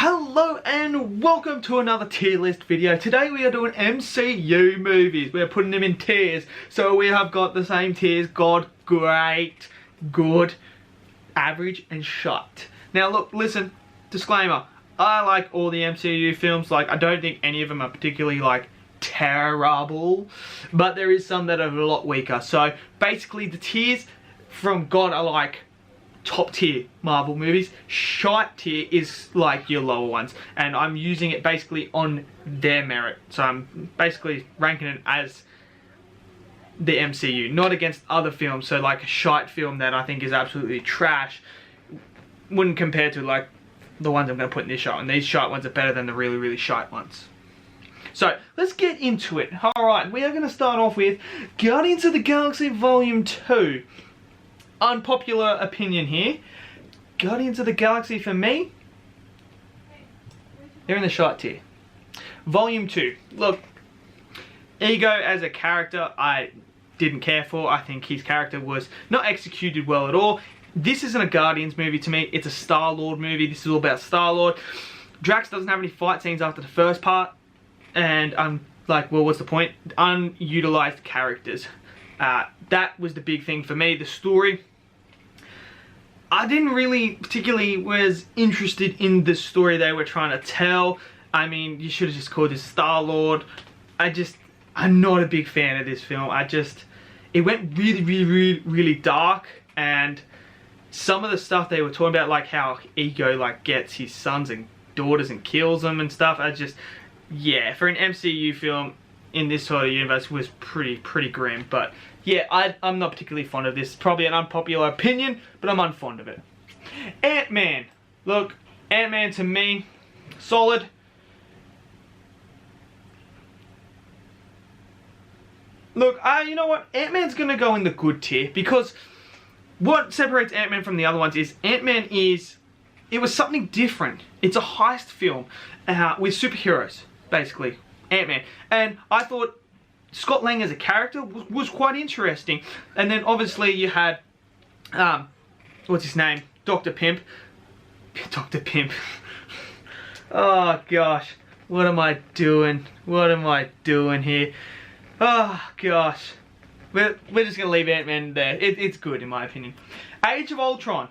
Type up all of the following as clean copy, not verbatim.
Hello and welcome to another tier list video. Today we are doing MCU movies. We're putting them in tiers. So we have got the same tiers: God, great, good, average, and shite. Now look, listen, disclaimer. I like all the MCU films. Like, I don't think any of them are particularly like terrible, but there is some that are a lot weaker. So basically the tiers from God are like top tier Marvel movies. Shite tier is like your lower ones, and I'm using it basically on their merit. So I'm basically ranking it as the MCU, not against other films. So like a shite film that I think is absolutely trash wouldn't compare to like the ones I'm going to put in this shite, and these shite ones are better than the really shite ones. So let's get into it. Alright, we are going to start off with Guardians of the Galaxy Volume 2. Unpopular opinion here. Guardians of the Galaxy, for me, they're in the shite tier. Volume 2. Look, Ego as a character, I didn't care for. I think his character was not executed well at all. This isn't a Guardians movie to me. It's a Star-Lord movie. This is all about Star-Lord. Drax doesn't have any fight scenes after the first part. And I'm like, well, what's the point? Unutilized characters. That was the big thing for me. The story, I didn't really particularly was interested in the story they were trying to tell. I mean, you should have just called this Star-Lord. I'm not a big fan of this film. It went really dark, and some of the stuff they were talking about, like how Ego like gets his sons and daughters and kills them and stuff, yeah, for an MCU film in this sort of universe was pretty grim. But yeah, I'm not particularly fond of this. Probably an unpopular opinion, but I'm unfond of it. Ant-Man. Look, Ant-Man to me, solid. Look, you know what? Ant-Man's gonna go in the good tier, because what separates Ant-Man from the other ones is Ant-Man it was something different. It's a heist film with superheroes, basically. Ant-Man. And I thought Scott Lang as a character was quite interesting. And then obviously you had, what's his name? Dr. Pimp. Dr. Pimp. Oh gosh. What am I doing? What am I doing here? Oh gosh. We're just going to leave Ant-Man there. It's good in my opinion. Age of Ultron.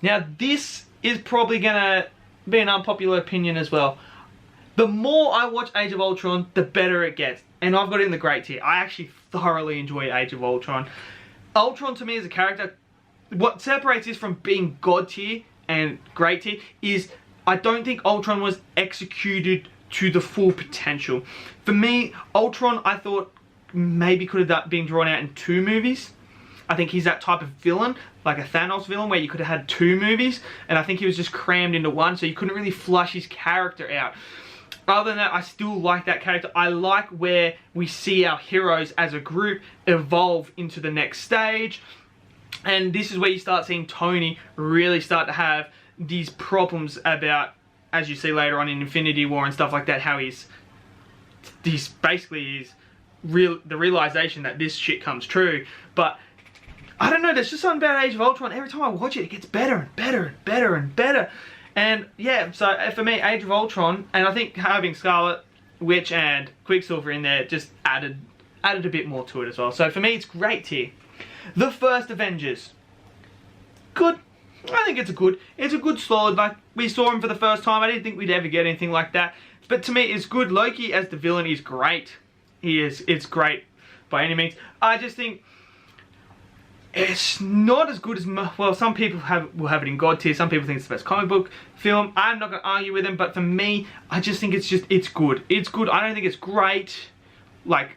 Now this is probably going to be an unpopular opinion as well. The more I watch Age of Ultron, the better it gets. And I've got it in the great tier. I actually thoroughly enjoy Age of Ultron. Ultron to me as a character, what separates this from being God tier and great tier is I don't think Ultron was executed to the full potential. For me, Ultron I thought maybe could have been drawn out in 2 movies. I think he's that type of villain, like a Thanos villain, where you could have had 2 movies, and I think he was just crammed into one, so you couldn't really flush his character out. Other than that, I still like that character. I like where we see our heroes as a group evolve into the next stage, and this is where you start seeing Tony really start to have these problems about, as you see later on in Infinity War and stuff like that, how he's basically the realization that this shit comes true. But I don't know, there's just something about Age of Ultron. Every time I watch it, it gets better and better and better and better. And yeah, so for me, Age of Ultron, and I think having Scarlet Witch and Quicksilver in there just added a bit more to it as well. So for me, it's great tier. The first Avengers. Good. I think it's a good solid. Like, we saw him for the first time. I didn't think we'd ever get anything like that. But to me, it's good. Loki as the villain is great. It's great by any means. I just think it's not as good as, well, some people will have it in God tier. Some people think it's the best comic book film. I'm not going to argue with them, but for me, I just think it's good. It's good. I don't think it's great, like,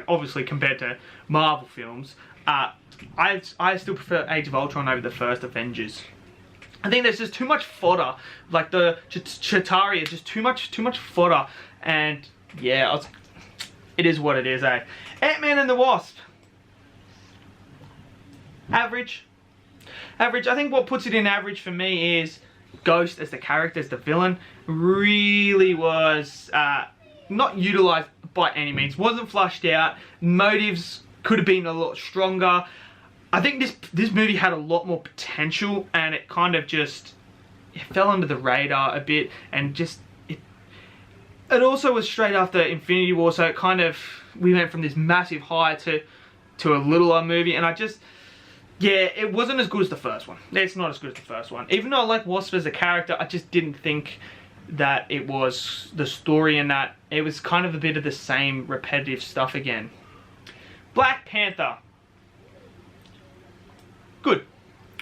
obviously compared to Marvel films. I still prefer Age of Ultron over the first Avengers. I think there's just too much fodder. Like, the Chitauri is just too much fodder. And yeah, it is what it is, eh? Ant-Man and the Wasp. Average. I think what puts it in average for me is Ghost as the character, as the villain, really was not utilized by any means. Wasn't flushed out. Motives could have been a lot stronger. I think this movie had a lot more potential, and it kind of just it fell under the radar a bit, and just it also was straight after Infinity War, so it kind of, we went from this massive high to a littler movie, and yeah, it wasn't as good as the first one. It's not as good as the first one. Even though I like Wasp as a character, I just didn't think that it was the story in that. It was kind of a bit of the same repetitive stuff again. Black Panther. Good.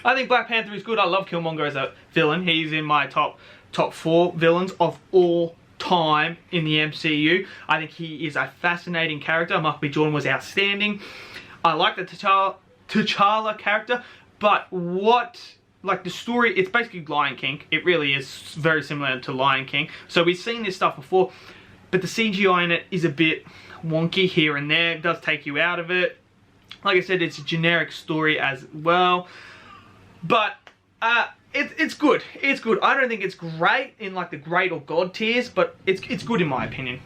I think Black Panther is good. I love Killmonger as a villain. He's in my top 4 villains of all time in the MCU. I think he is a fascinating character. Michael B. Jordan was outstanding. I like the T'Challa character, but like the story, it's basically Lion King. It really is very similar to Lion King. So we've seen this stuff before, but the CGI in it is a bit wonky here and there. It does take you out of it. Like I said, it's a generic story as well, but it's good. It's good. I don't think it's great in like the great or god tiers, but it's good in my opinion.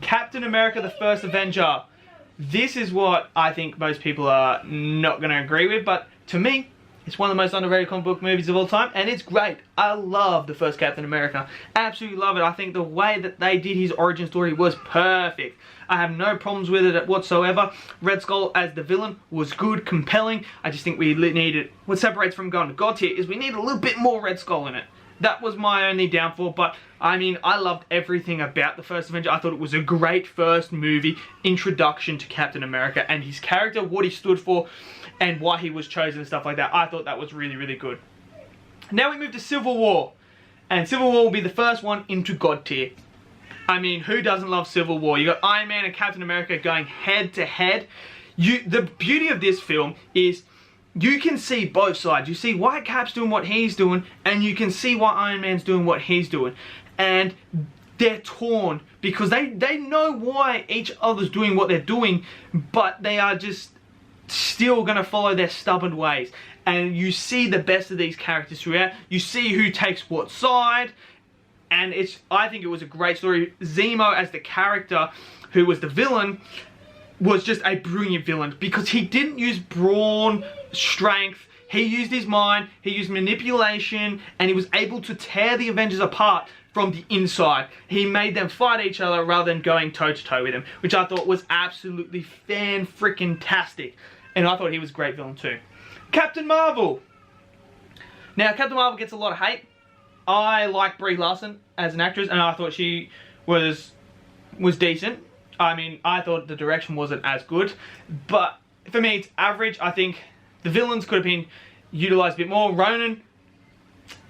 Captain America: The First Avenger. This is what I think most people are not going to agree with, but to me, it's one of the most underrated comic book movies of all time, and it's great. I love the first Captain America. Absolutely love it. I think the way that they did his origin story was perfect. I have no problems with it whatsoever. Red Skull as the villain was good, compelling. I just think we needed, what separates from going to God tier is we need a little bit more Red Skull in it. That was my only downfall, but I mean, I loved everything about the first Avenger. I thought it was a great first movie introduction to Captain America and his character, what he stood for, and why he was chosen and stuff like that. I thought that was really, really good. Now we move to Civil War, and Civil War will be the first one into God tier. I mean, who doesn't love Civil War? You got Iron Man and Captain America going head to head. The beauty of this film is you can see both sides. You see why Cap's doing what he's doing, and you can see why Iron Man's doing what he's doing. And they're torn because they know why each other's doing what they're doing, but they are just still going to follow their stubborn ways. And you see the best of these characters throughout. You see who takes what side, and I think it was a great story. Zemo as the character who was the villain was just a brilliant villain because he didn't use brawn, strength. He used his mind, he used manipulation, and he was able to tear the Avengers apart from the inside. He made them fight each other rather than going toe-to-toe with them, which I thought was absolutely fan-freaking-tastic. And I thought he was a great villain too. Captain Marvel. Now, Captain Marvel gets a lot of hate. I like Brie Larson as an actress, and I thought she was decent. I mean, I thought the direction wasn't as good, but for me, it's average. I think the villains could have been utilized a bit more. Ronan,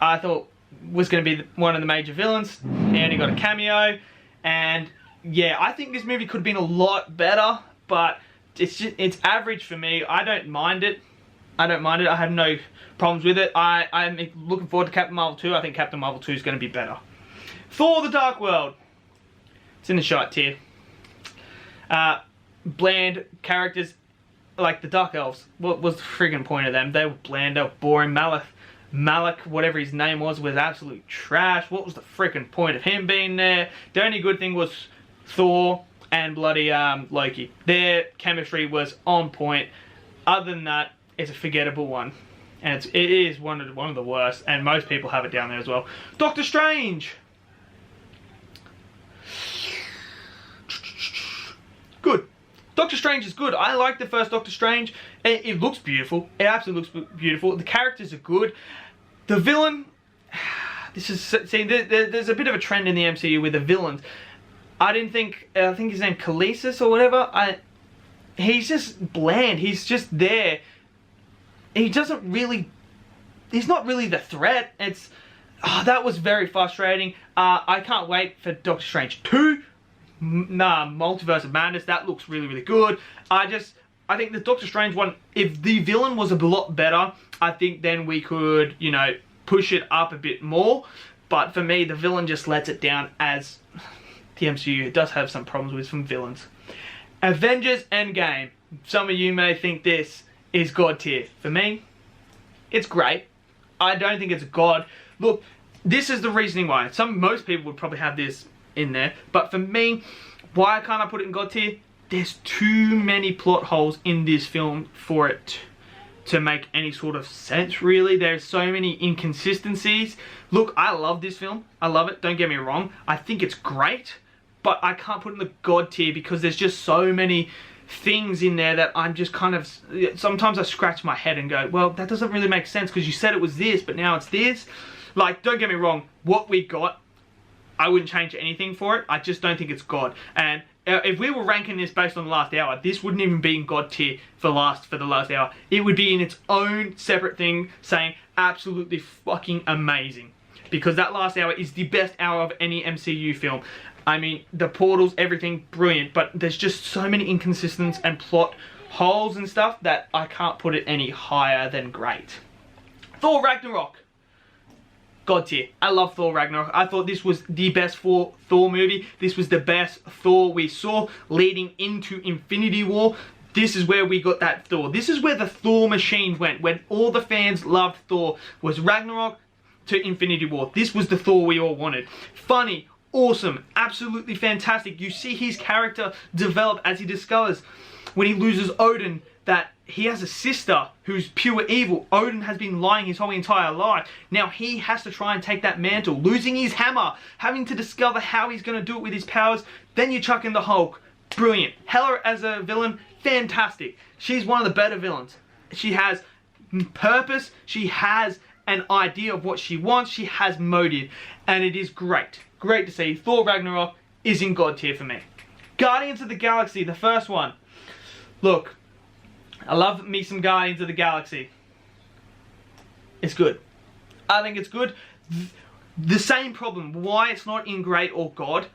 I thought, was going to be one of the major villains. He only got a cameo, and yeah, I think this movie could have been a lot better, but it's average for me. I don't mind it. I have no problems with it. I'm looking forward to Captain Marvel 2. I think Captain Marvel 2 is going to be better. Thor: The Dark World. It's in the shite tier. Bland characters like the Dark Elves. What was the friggin' point of them? They were bland, they were boring. Malik, whatever his name was absolute trash. What was the friggin' point of him being there? The only good thing was Thor and bloody Loki. Their chemistry was on point. Other than that, it's a forgettable one. And it is one of the worst, and most people have it down there as well. Doctor Strange. Good. Doctor Strange is good. I like the first Doctor Strange. It looks beautiful. It absolutely looks beautiful. The characters are good. The villain, there's a bit of a trend in the MCU with the villains. I think his name Khaleesi or whatever. He's just bland. He's just there. He's not really the threat. That was very frustrating. I can't wait for Doctor Strange 2. Multiverse of Madness. That looks really, really good. I think the Doctor Strange one, if the villain was a lot better, I think then we could, push it up a bit more. But for me, the villain just lets it down, as the MCU does have some problems with some villains. Avengers Endgame. Some of you may think this is God tier. For me, it's great. I don't think it's God. Look, this is the reasoning why. Most people would probably have this in there, but for me, why can't I put it in God tier? There's too many plot holes in this film for it to make any sort of sense, really. There's so many inconsistencies. Look, I love this film. I love it, don't get me wrong. I think it's great, but I can't put it in the God tier because there's just so many things in there that I'm just kind of, sometimes I scratch my head and go, well, that doesn't really make sense because you said it was this, but now it's this. Like, don't get me wrong, what we got, I wouldn't change anything for it. I just don't think it's God. And if we were ranking this based on the last hour, this wouldn't even be in God tier for the last hour. It would be in its own separate thing saying absolutely fucking amazing. Because that last hour is the best hour of any MCU film. I mean, the portals, everything, brilliant. But there's just so many inconsistencies and plot holes and stuff that I can't put it any higher than great. Thor Ragnarok. God tier. I love Thor Ragnarok. I thought this was the best Thor movie. This was the best Thor we saw leading into Infinity War. This is where we got that Thor. This is where the Thor machine went. When all the fans loved Thor was Ragnarok to Infinity War. This was the Thor we all wanted. Funny, awesome, absolutely fantastic. You see his character develop as he discovers when he loses Odin that he has a sister who's pure evil. Odin has been lying his whole entire life. Now he has to try and take that mantle, losing his hammer, having to discover how he's going to do it with his powers. Then you chuck in the Hulk. Brilliant. Hela as a villain, fantastic. She's one of the better villains. She has purpose. She has an idea of what she wants. She has motive. And it is great. Great to see. Thor Ragnarok is in God tier for me. Guardians of the Galaxy, the first one. Look, I love me some Guardians of the Galaxy. It's good. I think it's good. The same problem, why it's not in great or God.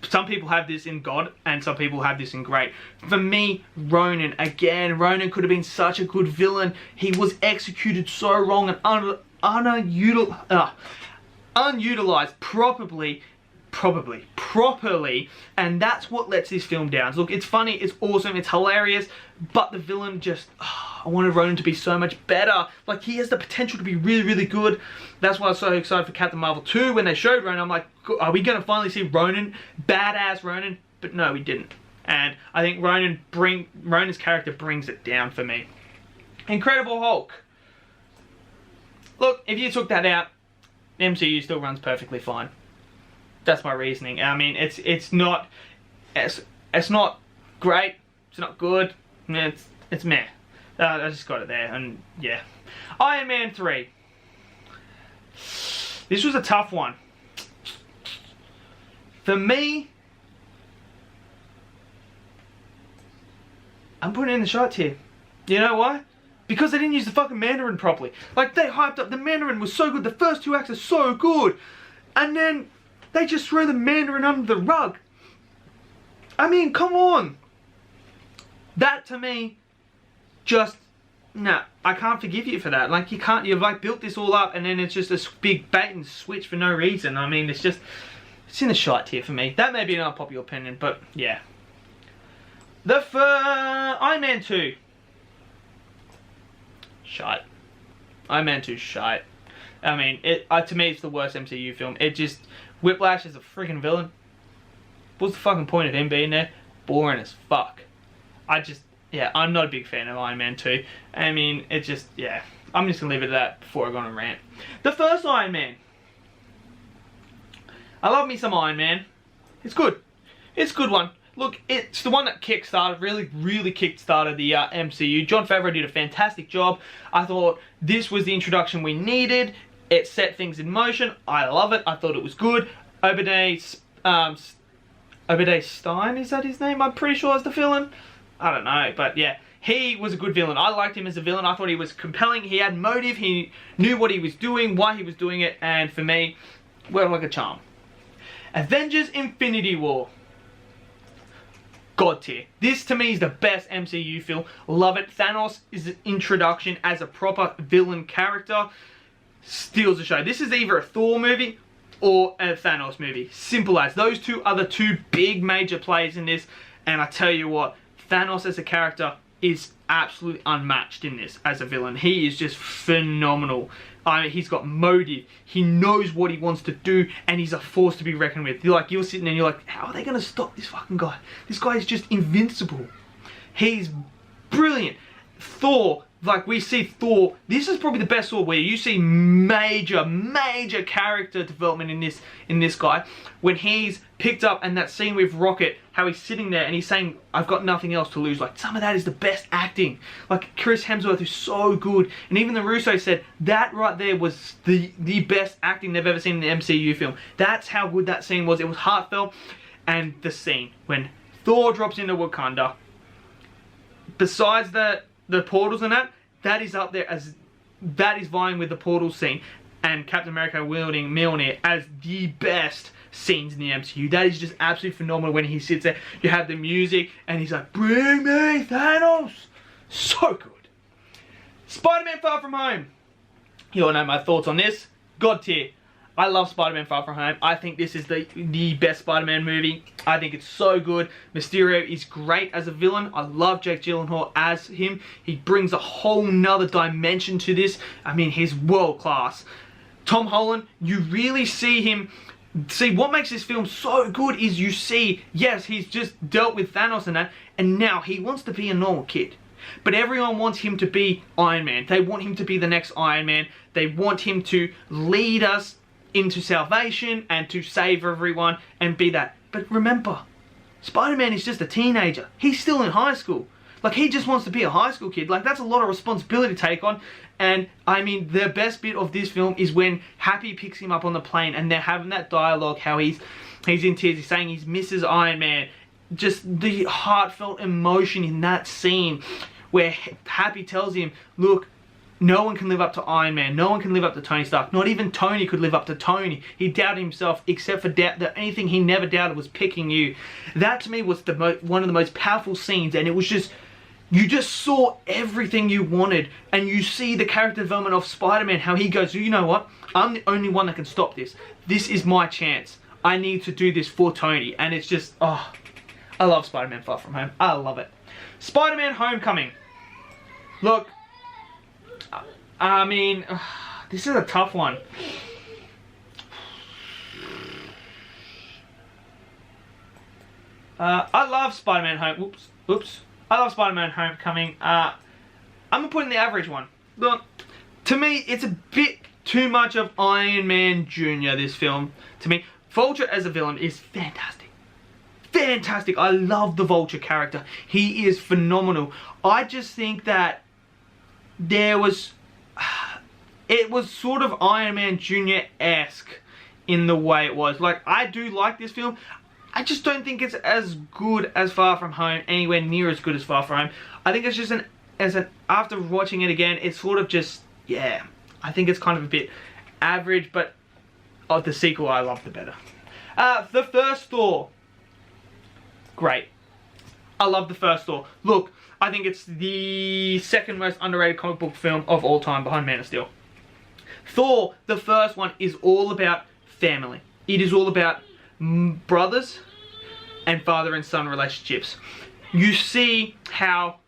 Some people have this in God and some people have this in great. For me, Ronan, again, Ronan could have been such a good villain. He was executed so wrong and unutilized properly, and that's what lets this film down. Look, it's funny, it's awesome, it's hilarious, but the villain just, I wanted Ronan to be so much better. Like, he has the potential to be really, really good. That's why I was so excited for Captain Marvel 2 when they showed Ronan. I'm like, are we going to finally see Ronan, badass Ronan? But no, we didn't. And I think Ronan's character brings it down for me. Incredible Hulk. Look, if you took that out, the MCU still runs perfectly fine. That's my reasoning. I mean, it's not great. It's not good. It's meh. I just got it there, and yeah. Iron Man 3. This was a tough one. For me, I'm putting it in the shot tier. You know why? Because they didn't use the fucking Mandarin properly. Like, they hyped up the Mandarin was so good. The first two acts are so good. And then they just throw the Mandarin under the rug. I mean, come on. That, to me, just, nah, I can't forgive you for that. Like, you've like built this all up and then it's just a big bait and switch for no reason. I mean, it's in the shite tier for me. That may be an unpopular opinion, but yeah. Iron Man 2. Shite. Iron Man 2 shite. I mean, to me, it's the worst MCU film. Whiplash is a freaking villain. What's the fucking point of him being there? Boring as fuck. I'm not a big fan of Iron Man 2. I mean, I'm just gonna leave it at that before I go on a rant. The first Iron Man. I love me some Iron Man. It's good. It's a good one. Look, it's the one that really kick-started the MCU. Jon Favreau did a fantastic job. I thought this was the introduction we needed. It set things in motion. I love it. I thought it was good. Obadiah Stein, is that his name? I'm pretty sure is the villain. I don't know, but yeah. He was a good villain. I liked him as a villain. I thought he was compelling. He had motive. He knew what he was doing, why he was doing it, and for me, worked like a charm. Avengers Infinity War. God tier. This to me is the best MCU film. Love it. Thanos is an introduction as a proper villain character. Steals the show. This is either a Thor movie or a Thanos movie. Simple as. Those two are the two big major players in this. And I tell you what, Thanos as a character is absolutely unmatched in this as a villain. He is just phenomenal. I mean, he's got motive. He knows what he wants to do, and he's a force to be reckoned with. You're sitting there and you're like, how are they going to stop this fucking guy? This guy is just invincible. He's brilliant. Thor, like we see Thor, this is probably the best Thor where you see major character development in this guy. When he's picked up and that scene with Rocket, how he's sitting there and he's saying, I've got nothing else to lose. Like, some of that is the best acting. Like, Chris Hemsworth is so good. And even the Russo said, that right there was the best acting they've ever seen in the MCU film. That's how good that scene was. It was heartfelt. And the scene, when Thor drops into Wakanda, besides the portals and that is up there as, that is vying with the portal scene and Captain America wielding Mjolnir as the best scenes in the MCU. That is just absolutely phenomenal when he sits there. You have the music and he's like, bring me Thanos. So good. Spider-Man Far From Home. You all know my thoughts on this. God tier. I love Spider-Man Far From Home. I think this is the best Spider-Man movie. I think it's so good. Mysterio is great as a villain. I love Jake Gyllenhaal as him. He brings a whole nother dimension to this. I mean, he's world class. Tom Holland, you really see him. See, what makes this film so good is you see, yes, he's just dealt with Thanos and that, and now he wants to be a normal kid. But everyone wants him to be Iron Man. They want him to be the next Iron Man. They want him to lead us into salvation and to save everyone and be that. But remember, Spider-Man is just a teenager. He's still in high school. Like, he just wants to be a high school kid. Like, that's a lot of responsibility to take on. And, I mean, the best bit of this film is when Happy picks him up on the plane and they're having that dialogue, how he's in tears, he's saying he misses Iron Man. Just the heartfelt emotion in that scene where Happy tells him, look, no one can live up to Iron Man. No one can live up to Tony Stark. Not even Tony could live up to Tony. He doubted himself, except for the only thing he never doubted was picking you. That to me was one of the most powerful scenes, and it was just, you just saw everything you wanted, and you see the character development of Spider-Man, how he goes, you know what? I'm the only one that can stop this. This is my chance. I need to do this for Tony, and it's just, oh, I love Spider-Man Far From Home. I love it. Spider-Man Homecoming. Look, I mean, this is a tough one. I love Spider-Man I love Spider-Man Homecoming. I'm gonna put in the average one. Look, to me, it's a bit too much of Iron Man Jr. this film. To me, Vulture as a villain is fantastic. Fantastic. I love the Vulture character. He is phenomenal. I just think that there was, it was sort of Iron Man Jr.-esque in the way it was. Like, I do like this film. I just don't think it's as good as Far From Home, anywhere near as good as Far From Home. I think it's just after watching it again, it's sort of just, yeah, I think it's kind of a bit average, but of the sequel, I love the better. The first Thor, great. I love the first Thor. Look, I think it's the second most underrated comic book film of all time, behind Man of Steel. Thor, the first one, is all about family. It is all about brothers and father and son relationships. You see how,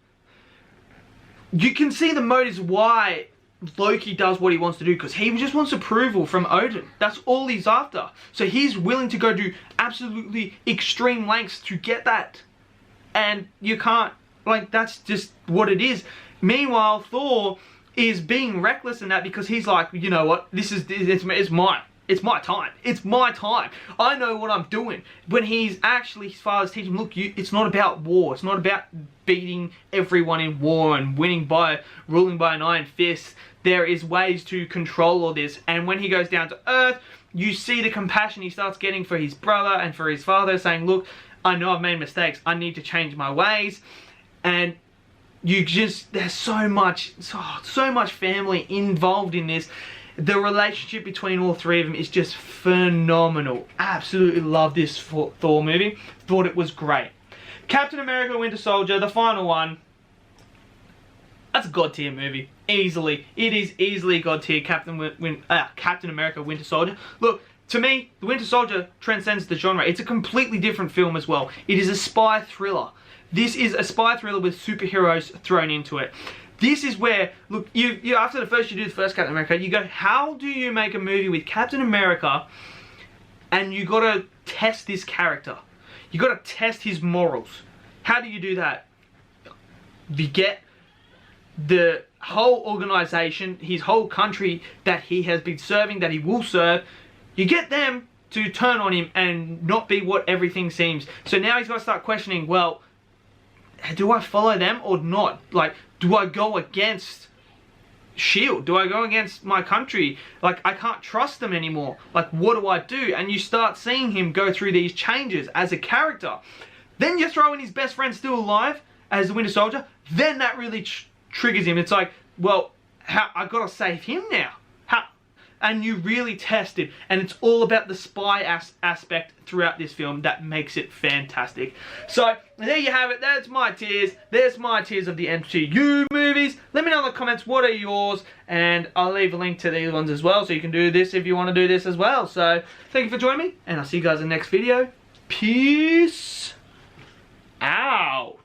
you can see the motives why Loki does what he wants to do, because he just wants approval from Odin. That's all he's after. So he's willing to go to absolutely extreme lengths to get that. And you can't, like, that's just what it is. Meanwhile, Thor is being reckless in that because he's like, you know what, it's mine. It's my time. It's my time. I know what I'm doing. When he's actually, his father's teaching him, look, it's not about war. It's not about beating everyone in war and ruling by an iron fist. There is ways to control all this. And when he goes down to Earth, you see the compassion he starts getting for his brother and for his father, saying, look, I know I've made mistakes. I need to change my ways. And you just, there's so much family involved in this. The relationship between all three of them is just phenomenal. Absolutely love this Thor movie. Thought it was great. Captain America Winter Soldier, the final one. That's a god tier movie. Easily. It is easily god tier. Captain America Winter Soldier. Look, to me, the Winter Soldier transcends the genre. It's a completely different film as well. It is a spy thriller. This is a spy thriller with superheroes thrown into it. This is where, look, you after you do the first Captain America, you go, how do you make a movie with Captain America and you gotta test this character? You gotta test his morals. How do you do that? You get the whole organization, his whole country that he has been serving, that he will serve, you get them to turn on him and not be what everything seems. So now he's got to start questioning, well, do I follow them or not? Like, do I go against S.H.I.E.L.D.? Do I go against my country? Like, I can't trust them anymore. Like, what do I do? And you start seeing him go through these changes as a character. Then you throw in his best friend still alive as the Winter Soldier. Then that really triggers him. It's like, well, I gotta save him now. And you really test it. And it's all about the spy aspect throughout this film that makes it fantastic. So, there you have it. That's my tiers. There's my tiers of the MCU movies. Let me know in the comments what are yours. And I'll leave a link to these ones as well. So you can do this if you want to do this as well. So, thank you for joining me. And I'll see you guys in the next video. Peace out.